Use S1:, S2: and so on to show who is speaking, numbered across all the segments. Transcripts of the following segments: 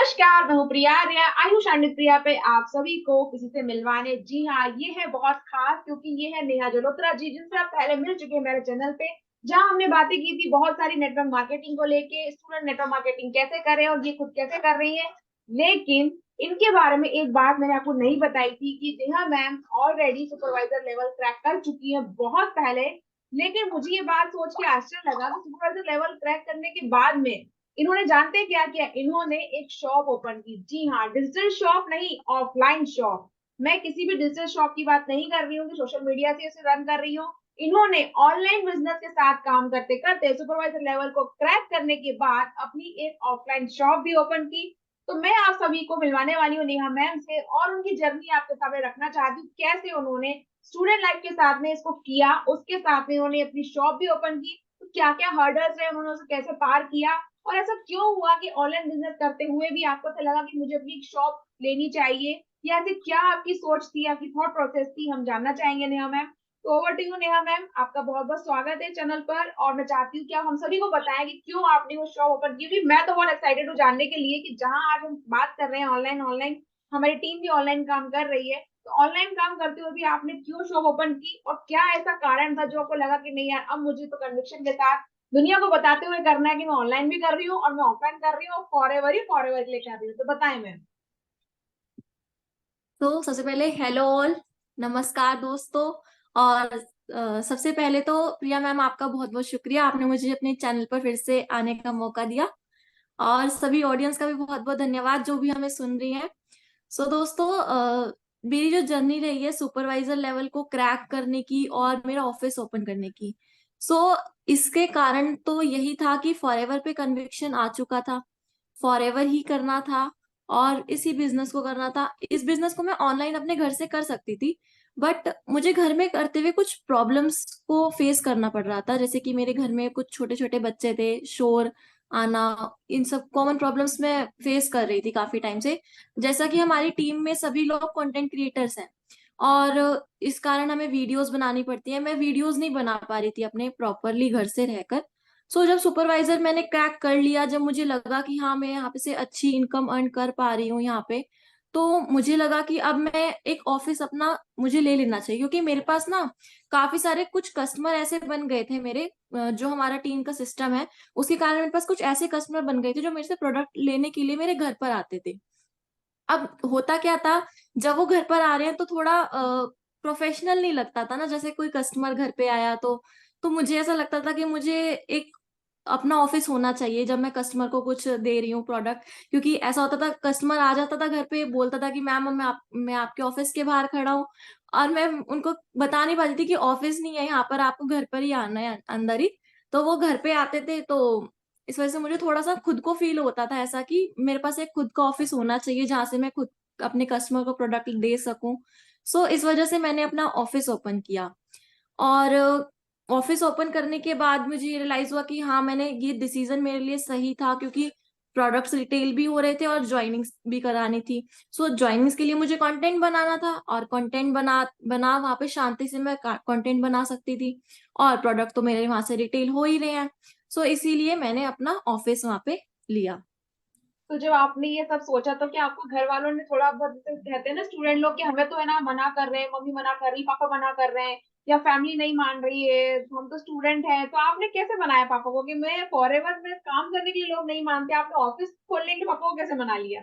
S1: नमस्कार, मैं हूँ प्रिया आर्या। आयुष आनंद प्रिया पे आप सभी को किसी से मिलवाने। जी हाँ, ये है बहुत खास क्योंकि ये है नेहा जलोत्रा जी, जिनसे आप पहले मिल चुके हैं मेरे चैनल पे, जहाँ हमने बातें की थी बहुत सारी नेटवर्क मार्केटिंग को लेके, स्टूडेंट नेटवर्क मार्केटिंग कैसे कर रहे हैं और ये खुद कैसे कर रही है। लेकिन इनके बारे में एक बात मैंने आपको नहीं बताई थी कि Neha ma'am already supervisor level crack कर चुकी है बहुत पहले। लेकिन मुझे ये बात सोच के आश्चर्य लगा कि सुपरवाइजर लेवल क्रैक करने के बाद में इन्होंने जानते क्या किया, इन्होंने एक शॉप ओपन की। जी हाँ, डिजिटल शॉप नहीं, ऑफलाइन शॉप। मैं किसी भी डिजिटल शॉप की बात नहीं कर रही हूँ कि सोशल मीडिया से इसे रन कर रही हूँ। इन्होंने ऑनलाइन बिजनेस के साथ काम करते करते सुपरवाइजर लेवल को क्रैक करने के बाद अपनी एक ऑफलाइन शॉप भी ओपन की। तो मैं आप सभी को मिलवाने वाली हूँ नेहा मैम से और उनकी जर्नी आपके सामने रखना चाहती हूँ, कैसे उन्होंने स्टूडेंट लाइफ के साथ में इसको किया, उसके साथ में उन्होंने अपनी शॉप भी ओपन की, तो क्या क्या हर्डल्स रहे, उन्होंने उसे कैसे पार किया और ऐसा क्यों हुआ कि ऑनलाइन बिजनेस करते हुए भी आपको ऐसा लगा कि मुझे अपनी एक शॉप लेनी चाहिए, या ऐसे क्या आपकी सोच थी, आपकी थॉट प्रोसेस थी, हम जानना चाहेंगे नेहा मैम। तो over to you Neha ma'am, आपका बहुत बहुत स्वागत है चैनल पर और मैं चाहती हूँ कि आप हम सभी को बताएं कि क्यों आपने वो शॉप ओपन की, क्योंकि मैं तो बहुत एक्साइटेड हूँ जानने के लिए कि जहां आज हम बात कर रहे हैं ऑनलाइन ऑनलाइन, हमारी टीम भी ऑनलाइन काम कर रही है, तो ऑनलाइन काम करते हुए भी आपने क्यों शॉप ओपन की और क्या ऐसा कारण था जो आपको लगा कि नहीं यार, अब मुझे तो कन्विक्शन के साथ दुनिया को बताते हुए करना है कि मैं ऑनलाइन भी कर रही हूँ और मैं ऑफलाइन कर रही हूँ और फॉर एवर के लिए कर रही हूँ। तो बताएं मैम।
S2: तो सबसे पहले हेलो ऑल, नमस्कार दोस्तों। और सबसे पहले तो प्रिया मैम, आपका बहुत बहुत शुक्रिया, आपने मुझे अपने चैनल पर फिर से आने का मौका दिया। और सभी ऑडियंस का भी बहुत बहुत धन्यवाद जो भी हमें सुन रही है। सो दोस्तों, मेरी जो जर्नी रही है सुपरवाइजर लेवल को क्रैक करने की और मेरा ऑफिस ओपन करने की, सो इसके कारण तो यही था कि फॉरएवर पे कन्विक्शन आ चुका था, फॉरएवर ही करना था और इसी बिजनेस को करना था। इस बिजनेस को मैं ऑनलाइन अपने घर से कर सकती थी, बट मुझे घर में करते हुए कुछ प्रॉब्लम्स को फेस करना पड़ रहा था, जैसे कि मेरे घर में कुछ छोटे छोटे बच्चे थे, शोर आना, इन सब कॉमन प्रॉब्लम्स मैं फेस कर रही थी काफी टाइम से। जैसा कि हमारी टीम में सभी लोग कंटेंट क्रिएटर्स हैं और इस कारण हमें वीडियोस बनानी पड़ती है, मैं वीडियोस नहीं बना पा रही थी अपने प्रॉपरली घर से रहकर। सो जब सुपरवाइजर मैंने क्रैक कर लिया, जब मुझे लगा कि हाँ मैं यहाँ पे से अच्छी इनकम अर्न कर पा रही हूँ यहाँ पे, तो मुझे लगा कि अब मैं एक ऑफिस अपना मुझे ले लेना चाहिए, क्योंकि मेरे पास ना काफी सारे कुछ कस्टमर ऐसे बन गए थे मेरे, जो हमारा टीम का सिस्टम है उसके कारण मेरे पास कुछ ऐसे कस्टमर बन गए थे जो मेरे से प्रोडक्ट लेने के लिए मेरे घर पर आते थे। अब होता क्या था, जब वो घर पर आ रहे हैं तो थोड़ा प्रोफेशनल नहीं लगता था ना, जैसे कोई कस्टमर घर पे आया तो मुझे ऐसा लगता था कि मुझे एक अपना ऑफिस होना चाहिए जब मैं कस्टमर को कुछ दे रही हूँ प्रोडक्ट। क्योंकि ऐसा होता था, कस्टमर आ जाता था घर पे, बोलता था कि मैम मैं आपके ऑफिस के बाहर खड़ा हूँ, और मैं उनको बता नहीं पाती थी कि ऑफिस नहीं है यहाँ पर, आपको घर पर ही आना है अंदर ही। तो वो घर पे आते थे, तो इस वजह से मुझे थोड़ा सा खुद को फील होता था ऐसा कि मेरे पास एक खुद का ऑफिस होना चाहिए जहां से मैं खुद अपने कस्टमर को प्रोडक्ट दे सकूं। सो इस वजह से मैंने अपना ऑफिस ओपन किया। और ऑफिस ओपन करने के बाद मुझे रियलाइज हुआ कि हाँ, मैंने ये डिसीजन मेरे लिए सही था, क्योंकि प्रोडक्ट्स रिटेल भी हो रहे थे और ज्वाइनिंग्स भी करानी थी। सो ज्वाइनिंग्स के लिए मुझे कंटेंट बनाना था, और कंटेंट बना बना वहां पे शांति से मैं कंटेंट बना सकती थी, और प्रोडक्ट तो मेरे वहां से रिटेल हो ही रहे हैं। सो इसीलिए मैंने अपना ऑफिस वहां पे लिया।
S1: तो जब आपने ये सब सोचा तो क्या आपको घर वालों ने थोड़ा बहुत, जैसे कहते हैं ना स्टूडेंट लोग कि हमें तो है ना मना कर रहे हैं, मम्मी मना कर रही, पापा मना कर रहे हैं, या फैमिली नहीं मान रही है, तो हम तो स्टूडेंट हैं, तो आपने कैसे मनाया पापा को कि मैं फॉरएवर में काम करने के लिए लोग नहीं मानते, आपने ऑफिस खोलने के लिए पापा को कैसे मना लिया।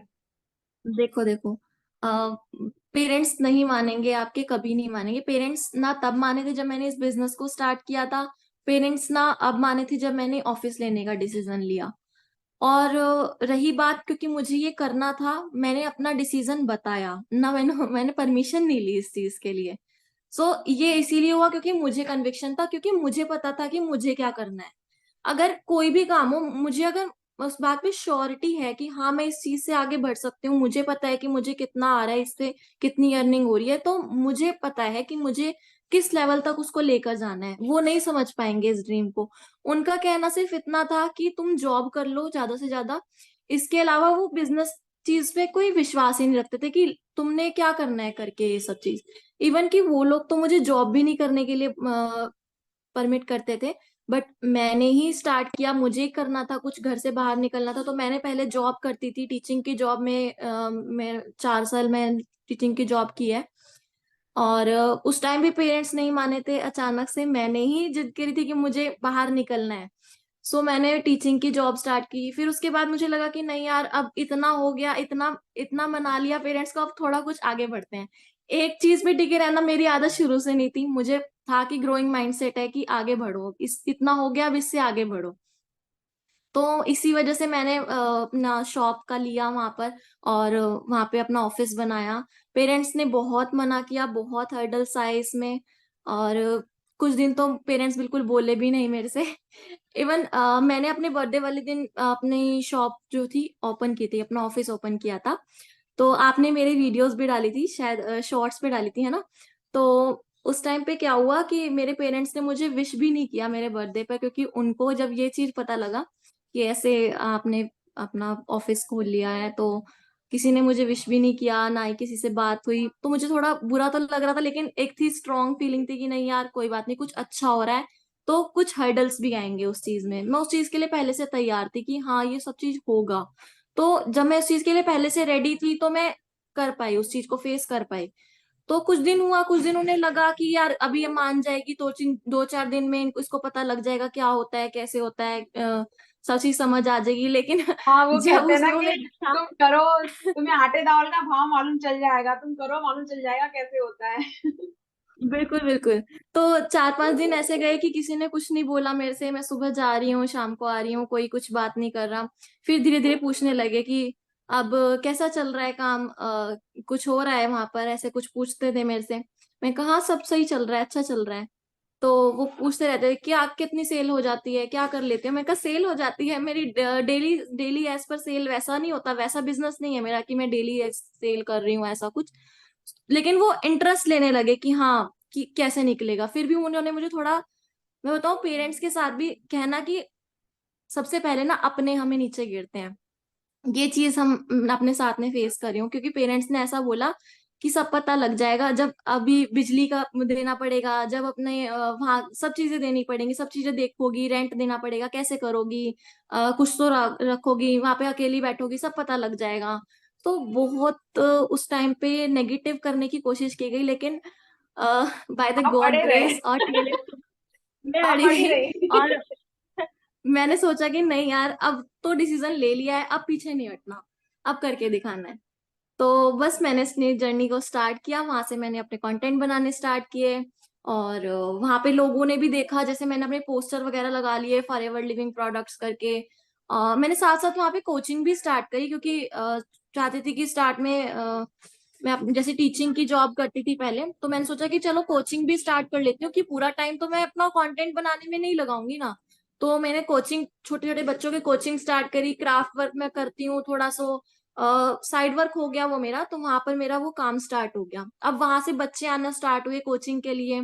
S2: देखो देखो, पेरेंट्स नहीं मानेंगे आपके, कभी नहीं मानेंगे। पेरेंट्स ना तब माने थे जब मैंने इस बिजनेस को स्टार्ट किया था, पेरेंट्स ना अब माने थे जब मैंने ऑफिस लेने का डिसीजन लिया। और रही बात, क्योंकि मुझे ये करना था, मैंने अपना डिसीजन बताया ना, मैंने मैंने परमिशन नहीं ली इस चीज के लिए। सो ये इसीलिए हुआ क्योंकि मुझे कन्विक्शन था, क्योंकि मुझे पता था कि मुझे क्या करना है। अगर कोई भी काम हो, मुझे अगर उस बात पे श्योरिटी है कि हाँ मैं इस चीज से आगे बढ़ सकती हूँ, मुझे पता है कि मुझे कितना आ रहा है, इससे कितनी अर्निंग हो रही है, तो मुझे पता है कि मुझे किस लेवल तक उसको लेकर जाना है। वो नहीं समझ पाएंगे इस ड्रीम को। उनका कहना सिर्फ इतना था कि तुम जॉब कर लो ज्यादा से ज्यादा, इसके अलावा वो बिजनेस चीज पे कोई विश्वास ही नहीं रखते थे कि तुमने क्या करना है करके ये सब चीज। इवन कि वो लोग तो मुझे जॉब भी नहीं करने के लिए परमिट करते थे। बट मैंने ही स्टार्ट किया, मुझे ही करना था, कुछ घर से बाहर निकलना था। तो मैंने पहले जॉब करती थी, टीचिंग की जॉब में मैं 4 साल में टीचिंग की जॉब की है। और उस टाइम भी पेरेंट्स नहीं माने थे, अचानक से मैंने ही जिद करी थी कि मुझे बाहर निकलना है। सो मैंने टीचिंग की जॉब स्टार्ट की। फिर उसके बाद मुझे लगा कि नहीं यार, अब इतना हो गया, इतना इतना मना लिया पेरेंट्स को, अब थोड़ा कुछ आगे बढ़ते हैं। एक चीज पे टिके रहना मेरी आदत शुरू से नहीं थी, मुझे था कि ग्रोइंग माइंडसेट है कि आगे बढ़ो, इस इतना हो गया, अब इससे आगे बढ़ो। तो इसी वजह से मैंने अपना शॉप का लिया वहां पर, और वहां पे अपना ऑफिस बनाया। पेरेंट्स ने बहुत मना किया, बहुत हर्डल्स आए इसमें। और कुछ दिन तो पेरेंट्स बिल्कुल बोले भी नहीं मेरे से। इवन मैंने अपने बर्थडे वाले दिन अपनी शॉप जो थी ओपन की थी, अपना ऑफिस ओपन किया था। तो आपने मेरी वीडियोस भी डाली थी शायद, शॉर्ट्स पे डाली थी, है ना? तो उस टाइम पे क्या हुआ कि मेरे पेरेंट्स ने मुझे विश भी नहीं किया मेरे बर्थडे पर, क्योंकि उनको जब ये चीज पता लगा कि ऐसे आपने अपना ऑफिस खोल लिया है, तो किसी ने मुझे विश भी नहीं किया, ना ही किसी से बात हुई। तो मुझे थोड़ा बुरा तो लग रहा था, लेकिन एक थी स्ट्रॉन्ग फीलिंग थी कि नहीं यार कोई बात नहीं, कुछ अच्छा हो रहा है। तो कुछ हर्डल्स भी आएंगे उस चीज में, मैं उस चीज के लिए पहले से तैयार थी कि हाँ ये सब चीज होगा। तो जब मैं उस चीज के लिए पहले से रेडी थी, तो मैं कर पाई, उस चीज को फेस कर पाई। तो कुछ दिन हुआ, कुछ दिन उन्हें लगा कि यार अभी ये मान जाएगी, 2-4 दिन में इनको इसको पता लग जाएगा क्या होता है, कैसे होता है, सब चीज समझ आ जाएगी। लेकिन
S1: हाँ, वो
S2: जब
S1: कहते हैं ना
S2: उन्होंने
S1: कि
S2: देखा,
S1: तुम करो, तुम्हें आटे दाल का भाव मालूम चल जाएगा, तुम करो मालूम चल जाएगा कैसे होता है।
S2: बिल्कुल बिल्कुल। तो 4-5 दिन ऐसे गए कि किसी ने कुछ नहीं बोला मेरे से, मैं सुबह जा रही हूँ शाम को आ रही हूँ, कोई कुछ बात नहीं कर रहा। फिर धीरे धीरे पूछने लगे कि अब कैसा चल रहा है काम, कुछ हो रहा है वहां पर, ऐसे कुछ पूछते थे मेरे से। मैं कहा "हाँ, सब सही चल रहा है, अच्छा चल रहा है"। तो वो पूछते रहते थे कि आप कितनी सेल हो जाती है, क्या कर लेते हो। मैं कहा सेल हो जाती है मेरी डेली डेली एज पर सेल, वैसा नहीं होता, वैसा बिजनेस नहीं है मेरा कि मैं डेली सेल कर रही हूँ ऐसा कुछ। लेकिन वो इंटरेस्ट लेने लगे कि हाँ कि कैसे निकलेगा। फिर भी उन्होंने मुझे थोड़ा, मैं बताऊं पेरेंट्स के साथ भी कहना कि सबसे पहले ना अपने हमें नीचे गिरते हैं, ये चीज हम अपने साथ में फेस कर रही हूँ। क्योंकि पेरेंट्स ने ऐसा बोला कि सब पता लग जाएगा, जब अभी बिजली का देना पड़ेगा, जब अपने वहाँ सब चीजें देनी पड़ेंगी, सब चीजें देखोगी, रेंट देना पड़ेगा, कैसे करोगी, कुछ तो रखोगी वहां पे, अकेली बैठोगी, सब पता लग जाएगा। तो बहुत उस टाइम पे नेगेटिव करने की कोशिश की गई, लेकिन बाय द
S1: आप
S2: गॉड
S1: अड़े रहे।
S2: ग्रेस और मैं
S1: आप
S2: अड़ी
S1: अड़ी
S2: रही।
S1: रही।
S2: और मैंने सोचा कि नहीं यार, अब तो डिसीजन ले लिया है, अब पीछे नहीं हटना, अब करके दिखाना है। तो बस मैंने अपनी जर्नी को स्टार्ट किया, वहां से मैंने अपने कंटेंट बनाने स्टार्ट किए। और वहां पे लोगों ने भी देखा, जैसे मैंने अपने पोस्टर वगैरह लगा लिए फॉरएवर लिविंग प्रोडक्ट्स करके। मैंने साथ साथ वहां पे कोचिंग भी स्टार्ट करी, क्योंकि चाहती थी कि स्टार्ट में मैं जैसे टीचिंग की जॉब करती थी पहले, तो मैंने सोचा कि चलो कोचिंग भी स्टार्ट कर लेती हूँ, कि पूरा टाइम तो मैं अपना कंटेंट बनाने में नहीं लगाऊंगी ना। तो मैंने कोचिंग, छोटे छोटे बच्चों की कोचिंग स्टार्ट करी, क्राफ्ट वर्क मैं करती हूँ थोड़ा सो, साइड वर्क हो गया वो मेरा, तो वहां पर मेरा वो काम स्टार्ट हो गया। अब वहां से बच्चे आना स्टार्ट हुए कोचिंग के लिए।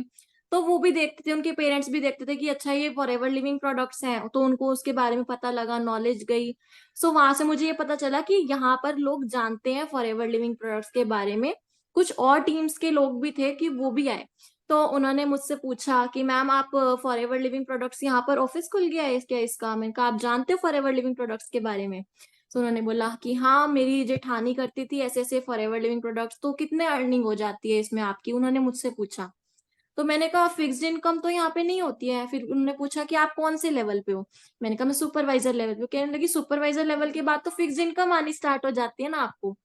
S2: तो वो भी देखते थे, उनके पेरेंट्स भी देखते थे कि अच्छा ये फॉरएवर लिविंग प्रोडक्ट्स हैं, तो उनको उसके बारे में पता लगा, नॉलेज गई। सो वहां से मुझे ये पता चला कि यहाँ पर लोग जानते हैं फॉरएवर लिविंग प्रोडक्ट्स के बारे में। कुछ और टीम्स के लोग भी थे कि वो भी आए। तो उन्होंने मुझसे पूछा कि मैम आप फॉरएवर लिविंग प्रोडक्ट्स यहाँ पर ऑफिस खुल गया है क्या इसका? मैंने कहा आप जानते हो फॉरएवर लिविंग प्रोडक्ट्स के बारे में? तो उन्होंने बोला कि हाँ मेरी जेठानी करती थी ऐसे ऐसे फॉरएवर लिविंग प्रोडक्ट्स, तो कितने अर्निंग हो जाती है इसमें आपकी, उन्होंने मुझसे पूछा। तो मैंने कहा फिक्स्ड इनकम तो यहाँ पे नहीं होती है। फिर उन्होंने पूछा कि आप कौन से लेवल पे हो? मैंने कहा मैं सुपरवाइजर लेवल पे हूँ। कहने लगी सुपरवाइजर लेवल के बाद तो फिक्स्ड इनकम आनी स्टार्ट हो जाती है ना आपको?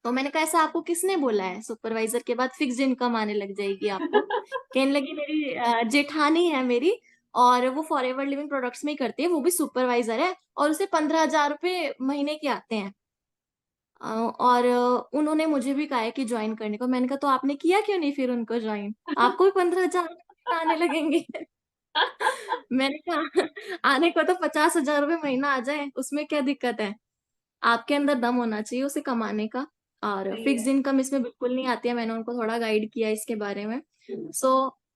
S2: तो मैंने कहा ऐसा आपको किसने बोला है, सुपरवाइजर के बाद फिक्स्ड इनकम आने लग जाएगी आपको? कहने लगी मेरी जेठानी है मेरी, और वो फॉरएवर लिविंग प्रोडक्ट्स में ही करती है, वो भी सुपरवाइजर है, और उसे 15,000 रुपये महीने के आते हैं। और उन्होंने मुझे भी कहा है कि ज्वाइन करने को। मैंने कहा तो आपने किया क्यों नहीं फिर उनको ज्वाइन, आपको भी 15,000 आने लगेंगे। मैंने कहा आने को तो 50,000 रुपये महीना आ जाए, उसमें क्या दिक्कत है? आपके अंदर दम होना चाहिए उसे कमाने का। और
S1: सही
S2: फिक्स्ड
S1: है।
S2: इनकम इसमें बिल्कुल नहीं आती है, मैंने उनको थोड़ा गाइड किया इसके बारे में।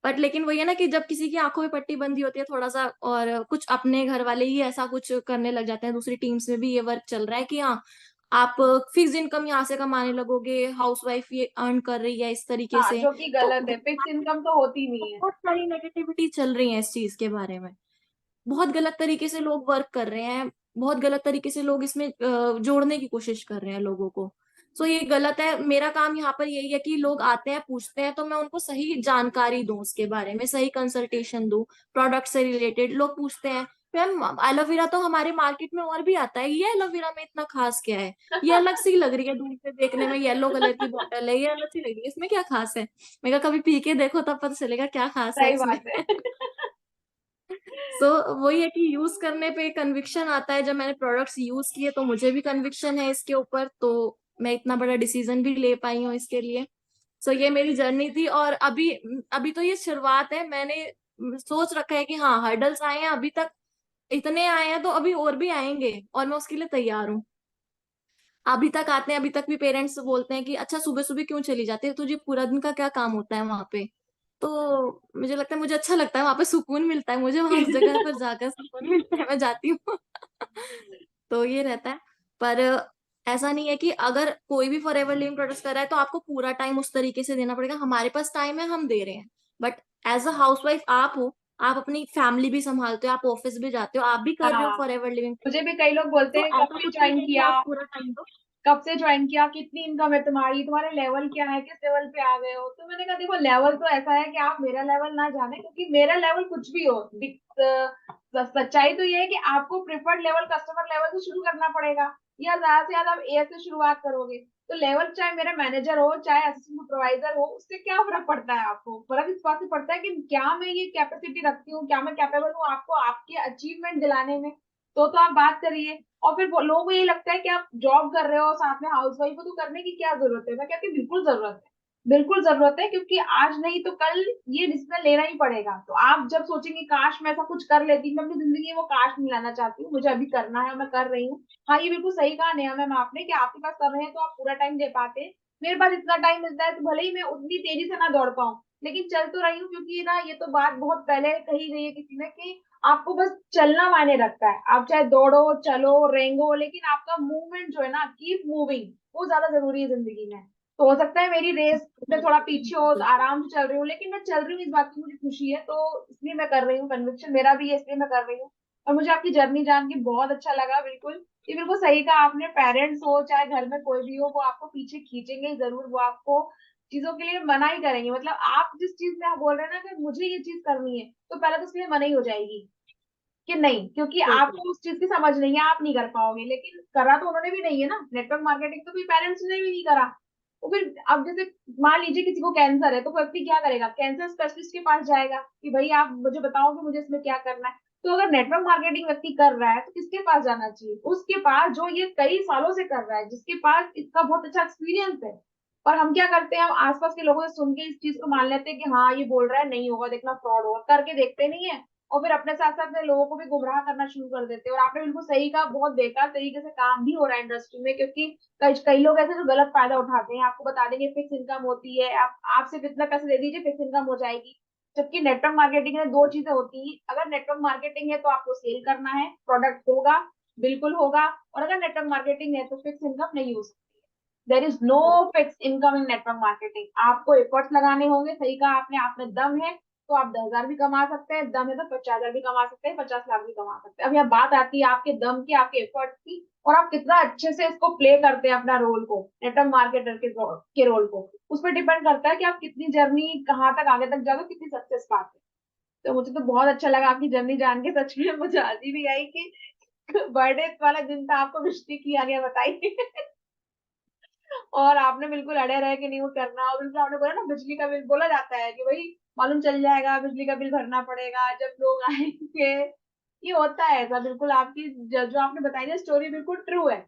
S2: बट लेकिन वही है ना कि जब किसी की आंखों में पट्टी बंधी होती है थोड़ा सा, और कुछ अपने घर वाले ही ऐसा कुछ करने लग जाते हैं, दूसरी टीम्स में भी ये वर्क चल रहा है कि हाँ आप फिक्स इनकम यहाँ से कमाने लगोगे, हाउसवाइफ ये अर्न कर रही है इस तरीके
S1: हाँ,
S2: से।
S1: जो कि
S2: तो
S1: गलत है, फिक्स इनकम तो होती नहीं है।
S2: बहुत सारी नेगेटिविटी चल रही है इस चीज के बारे में। बहुत गलत तरीके से लोग वर्क कर रहे हैं, बहुत गलत तरीके से लोग इसमें जोड़ने की कोशिश कर रहे हैं लोगों को। सो ये गलत है। मेरा काम यहाँ पर यही है कि लोग आते हैं, पूछते हैं, तो मैं उनको सही जानकारी दूं, उसके बारे में सही कंसल्टेशन दूं, प्रोडक्ट से रिलेटेड। लोग पूछते हैं मैम एलोवेरा तो हमारे मार्केट में और भी आता है, ये एलोवेरा में इतना खास क्या है, ये अलग सी लग रही है दूर से देखने में, येलो कलर की बॉटल है, ये अलग सी लग रही है, इसमें क्या खास है। मैं कहा कभी पी के देखो तब पता चलेगा क्या खास है
S1: सही
S2: इसमें।
S1: बात है।
S2: सो वही है कि यूज करने पे कन्विक्शन आता है। जब मैंने प्रोडक्ट्स यूज किए तो मुझे भी कन्विक्शन है इसके ऊपर, तो मैं इतना बड़ा डिसीजन भी ले पाई हूँ इसके लिए। सो ये मेरी जर्नी थी। और अभी अभी तो ये शुरुआत है। मैंने सोच रखा है कि हाँ, हर्डल्स आए हैं अभी तक, इतने आए हैं तो अभी और भी आएंगे, और मैं उसके लिए तैयार हूँ। अभी तक आते हैं, अभी तक भी पेरेंट्स बोलते हैं कि अच्छा सुबह सुबह क्यों चली जाती है, तुझे पूरा दिन का क्या काम होता है वहां पे। तो मुझे लगता है, मुझे अच्छा लगता है वहां पे, सुकून मिलता है मुझे, वहां उस जगह पर जाकर सुकून मिलता है, मैं जाती हूँ। तो ये रहता है। पर ऐसा नहीं है कि अगर कोई भी फॉरएवर लिविंग प्रोडक्ट्स कर रहा है तो आपको पूरा टाइम उस तरीके से देना पड़ेगा। हमारे पास टाइम है, हम दे रहे हैं। बट एज अ हाउसवाइफ आप हो, आप अपनी फैमिली भी संभालते हो, आप ऑफिस भी जाते हो, आप भी कर रहे हो
S1: हाँ,
S2: फॉरएवर लिविंग
S1: मुझे
S2: प्रोडक्ट्स।
S1: भी कई लोग बोलते
S2: तो
S1: हैं कब
S2: ऐसा
S1: से
S2: कुछ नहीं
S1: ज्वाइन
S2: है कि
S1: किया,
S2: आप पूरा टाइम दो।
S1: कब से ज्वाइन किया, कितनी इनकम है तुम्हारी, तुम्हारे लेवल क्या है, किस लेवल पे आ गए हो। तो मैंने कहा देखो, लेवल तो ऐसा है कि आप मेरा लेवल ना जाने, क्योंकि मेरा लेवल कुछ भी हो, सच्चाई तो ये है कि आपको प्रिफर्ड लेवल, कस्टमर लेवल से शुरू करना पड़ेगा, या ज्यादा से ज्यादा आप ए से शुरुआत करोगे। तो लेवल चाहे मेरा मैनेजर हो, चाहे असिस्टेंट सुपरवाइजर हो, उससे क्या फर्क पड़ता है। आपको फर्क इस बात से पड़ता है कि क्या मैं ये कैपेसिटी रखती हूँ, क्या मैं कैपेबल हूँ आपको आपके अचीवमेंट दिलाने में। तो आप बात करिए। और फिर लोगों को ये लगता है कि आप जॉब कर रहे हो साथ में हाउस वाइफ हो, तो करने की क्या जरूरत है। मैं कहती हूँ बिल्कुल जरूरत है, बिल्कुल जरूरत है, क्योंकि आज नहीं तो कल ये डिसीजन लेना ही पड़ेगा। तो आप जब सोचेंगे काश मैं ऐसा कुछ कर लेती, मैं अपनी जिंदगी में वो काश नहीं लाना चाहती हूँ, मुझे अभी करना है और मैं कर रही हूँ। हाँ, ये बिल्कुल सही कहा नेहा मैम आपने कि आपके पास कर रहे हैं तो आप पूरा टाइम दे पाते हैं। मेरे पास इतना टाइम मिलता है तो भले ही मैं उतनी तेजी से ना दौड़ पाऊँ, लेकिन चल तो रही हूँ, क्योंकि ना ये तो बात बहुत पहले कही गई है किसी ने कि आपको बस चलना मायने रखता है। आप चाहे दौड़ो, चलो, रेंगो, लेकिन आपका मूवमेंट जो है ना, कीप मूविंग, वो ज्यादा जरूरी है जिंदगी में। तो हो सकता है मेरी रेस में थोड़ा पीछे हो,
S2: बिल्कुल।
S1: आराम से चल रही हूँ, लेकिन मैं चल रही हूँ, इस बात की मुझे खुशी है, तो इसलिए मैं कर रही हूँ। कन्विक्शन मेरा भी है, इसलिए मैं कर रही हूँ। और मुझे आपकी जर्नी जान के बहुत अच्छा लगा। बिल्कुल, ये बिल्कुल सही कहा आपने। पेरेंट्स हो चाहे घर में कोई भी हो, वो आपको पीछे खींचेंगे ही जरूर, वो आपको चीजों के लिए मना ही करेंगे। मतलब आप जिस चीज में आप बोल रहे हैं ना कि मुझे ये चीज करनी है, तो पहले तो उसके लिए मना ही हो जाएगी कि नहीं, क्योंकि
S2: बिल्कुल।
S1: आपको उस चीज की समझ नहीं है, आप नहीं कर पाओगे। लेकिन करा तो उन्होंने भी नहीं है ना, नेटवर्क मार्केटिंग तो भी पेरेंट्स ने भी नहीं करा। तो फिर अब जैसे मान लीजिए किसी को कैंसर है, तो व्यक्ति क्या करेगा, कैंसर स्पेशलिस्ट के पास जाएगा कि भाई आप मुझे बताओ कि मुझे इसमें क्या करना है। तो अगर नेटवर्क मार्केटिंग व्यक्ति कर रहा है तो किसके पास जाना चाहिए, उसके पास जो ये कई सालों से कर रहा है, जिसके पास इसका बहुत अच्छा एक्सपीरियंस है। और हम क्या करते हैं, हम आसपास के लोगों से सुन के इस चीज को मान लेते हैं कि हाँ ये बोल रहा है, नहीं होगा, देखना फ्रॉड होगा, करके देखते नहीं है। और फिर अपने साथ साथ में लोगों को भी गुमराह करना शुरू कर देते हैं। और आपने बिल्कुल सही कहा, बहुत बेकार तरीके से काम भी हो रहा है इंडस्ट्री में, क्योंकि कई कई लोग ऐसे जो गलत फायदा उठाते हैं। आपको बता देंगे फिक्स इनकम होती है, आप सिर्फ इतना पैसे दे दीजिए, फिक्स इनकम हो जाएगी। जबकि नेटवर्क मार्केटिंग में दो चीजें होती हैं। अगर नेटवर्क मार्केटिंग है तो आपको सेल करना है, प्रोडक्ट होगा, बिल्कुल होगा। और अगर नेटवर्क मार्केटिंग है तो फिक्स इनकम नहीं हो सकती। There is no fix income in network marketing. आपको एफर्ट्स लगाने होंगे। सही कहा आपने, आप में दम है तो आप 10,000 भी कमा सकते हैं, दम है तो 50,000 भी कमा सकते हैं, 50 लाख भी कमा सकते हैं। अब यहाँ बात आती है आपके दम की, आपके एफर्ट्स की, और आप कितना अच्छे से इसको प्ले करते हैं अपना रोल को, नेटवर्क मार्केटर के रोल को। उस पर डिपेंड करता है कि आप कितनी जर्नी कहाँ तक आगे तक जाओगे, कितनी सक्सेस पाते हैं। तो मुझे तो बहुत अच्छा लगा आपकी जर्नी जान के, सच में मुझे हंसी भी आई कि बर्थडे वाला दिन था, आपको विश नहीं किया गया, बताइए। और आपने बिल्कुल अड़े रहे कि नहीं वो करना। और बिल्कुल आपने बोला ना, बिजली का बिल बोला जाता है कि भाई मालूम चल जाएगा, बिजली का बिल भरना पड़ेगा जब लोग आएंगे। ये होता है ऐसा, बिल्कुल आपकी जो आपने बताई ना स्टोरी, बिल्कुल ट्रू है।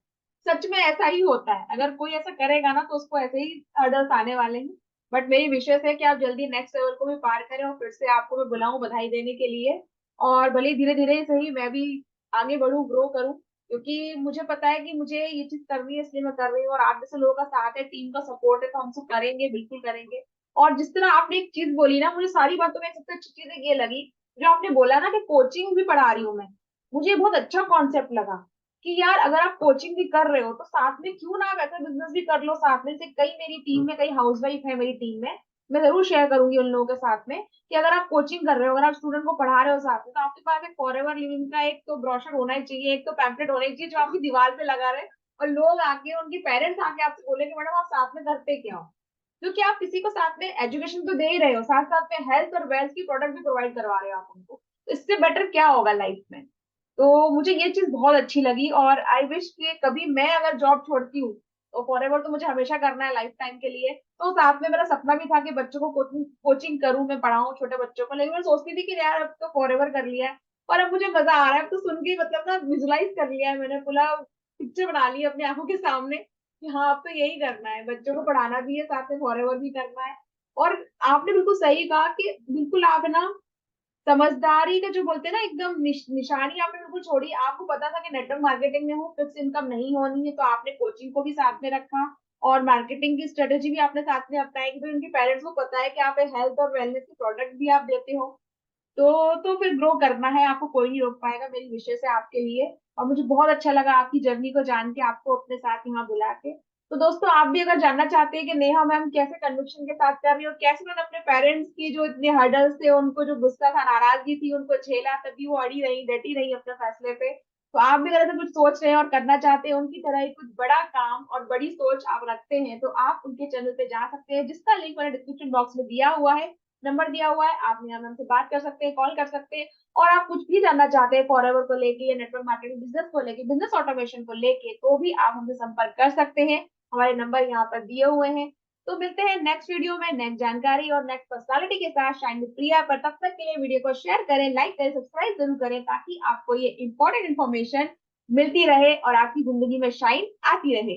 S1: सच में ऐसा ही होता है, अगर कोई ऐसा करेगा ना तो उसको ऐसे ही हर्डल्स आने वाले हैं। बट मेरी विशेष है कि आप जल्दी नेक्स्ट लेवल को भी पार करें, और फिर से आपको मैं बुलाऊं बधाई देने के लिए। और भले धीरे धीरे सही मैं भी आगे बढ़ूं, ग्रो करूं, क्योंकि मुझे पता है कि मुझे ये चीज करनी है, इसलिए मैं कर रही हूँ। और आप जैसे लोगों का साथ है, टीम का सपोर्ट है, तो हम सब करेंगे, बिल्कुल करेंगे। और जिस तरह आपने एक चीज बोली ना, मुझे सारी बातों में सबसे अच्छी चीज ये लगी, जो आपने बोला ना कि कोचिंग भी पढ़ा रही हूँ मैं। मुझे बहुत अच्छा कॉन्सेप्ट लगा कि यार अगर आप कोचिंग भी कर रहे हो तो साथ में क्यों ना आप ऐसा बिजनेस भी कर लो साथ में। से कई मेरी टीम में कई हाउसवाइफ है मेरी टीम में, मैं जरूर शेयर करूंगी उन लोगों के साथ में कि अगर आप कोचिंग कर रहे हो, अगर आप स्टूडेंट को पढ़ा रहे हो साथ में, तो आपके पास एक फॉरएवर लिविंग का एक तो ब्रोशर होना ही चाहिए, एक तो पैम्पलेट होना ही चाहिए जो आपकी दीवार पे लगा रहे, और लोग आके, उनकी पेरेंट्स आके आपसे बोले कि मैडम आप साथ में करते क्या हो। क्योंकि आप किसी को साथ में एजुकेशन तो दे ही रहे हो, साथ साथ में हेल्थ और वेल्थ की प्रोडक्ट भी प्रोवाइड करवा रहे हो आप उनको, तो इससे बेटर क्या होगा लाइफ में। तो मुझे ये चीज बहुत अच्छी लगी, और आई विश कि कभी मैं अगर जॉब छोड़ती हूँ तो फॉरएवर तो मुझे हमेशा करना है, लाइफ टाइम के लिए। तो साथ में मेरा सपना भी था कि बच्चों को कोचिंग कोचिंग करूँ, मैं पढ़ाऊँ छोटे बच्चों को, लेकिन मैं सोचती थी कि यार अब तो फॉरएवर कर लिया है, और अब मुझे मजा आ रहा है। अब तो सुन के मतलब ना विजुलाइज कर लिया है मैंने, पूरा पिक्चर बना ली है अपनी आंखों के सामने कि हाँ अब तो यही करना है, बच्चों को पढ़ाना भी है, साथ में फॉरएवर भी करना है। और आपने बिल्कुल सही कहा कि बिल्कुल आप है ना, समझदारी का जो बोलते हैं ना एकदम निशानी आपने बिल्कुल छोड़ी। आपको पता था कि नेटवर्क मार्केटिंग में वो फिक्स इनकम नहीं होनी है, तो आपने कोचिंग को भी साथ में रखा, और मार्केटिंग की स्ट्रेटेजी भी आपने साथ में अपनाई, कि भाई उनके पेरेंट्स को पता है कि आप हेल्थ और वेलनेस के प्रोडक्ट भी आप देते हो। तो फिर ग्रो करना है, आपको कोई नहीं रोक पाएगा, मेरी विशेष है आपके लिए। और मुझे बहुत अच्छा लगा आपकी जर्नी को जान के, आपको अपने साथ यहाँ बुला के। तो दोस्तों, आप भी अगर जानना चाहते हैं कि नेहा मैम कैसे कन्विक्शन के साथ कर रही है, और कैसे उन्होंने अपने पेरेंट्स की जो इतने हर्डल्स थे, उनको जो गुस्सा था, नाराजगी थी, उनको झेला, तभी वो अड़ी रही, डटी रही अपने फैसले पे। तो आप भी अगर ऐसा कुछ सोच रहे हैं और करना चाहते हैं उनकी तरह ही कुछ बड़ा काम और बड़ी सोच आप रखते हैं, तो आप उनके चैनल पे जा सकते हैं, जिसका लिंक मैंने डिस्क्रिप्शन बॉक्स में दिया हुआ है, नंबर दिया हुआ है, आप यहाँ मैम से बात कर सकते हैं, कॉल कर सकते हैं। और आप कुछ भी जानना चाहते हैं फॉरएवर को लेके, या नेटवर्क मार्केटिंग बिजनेस को लेके, बिजनेस ऑटोमेशन को लेके, तो भी आप हमसे संपर्क कर सकते हैं। हमारे नंबर यहाँ पर दिए हुए हैं। तो मिलते हैं नेक्स्ट वीडियो में नेक्स्ट जानकारी और नेक्स्ट पर्सनालिटी के साथ शाइन विद प्रिया पर। तब तक के लिए वीडियो को शेयर करें, लाइक करें, सब्सक्राइब जरूर करें, ताकि आपको ये इंपॉर्टेंट इन्फॉर्मेशन मिलती रहे और आपकी जिंदगी में शाइन आती रहे।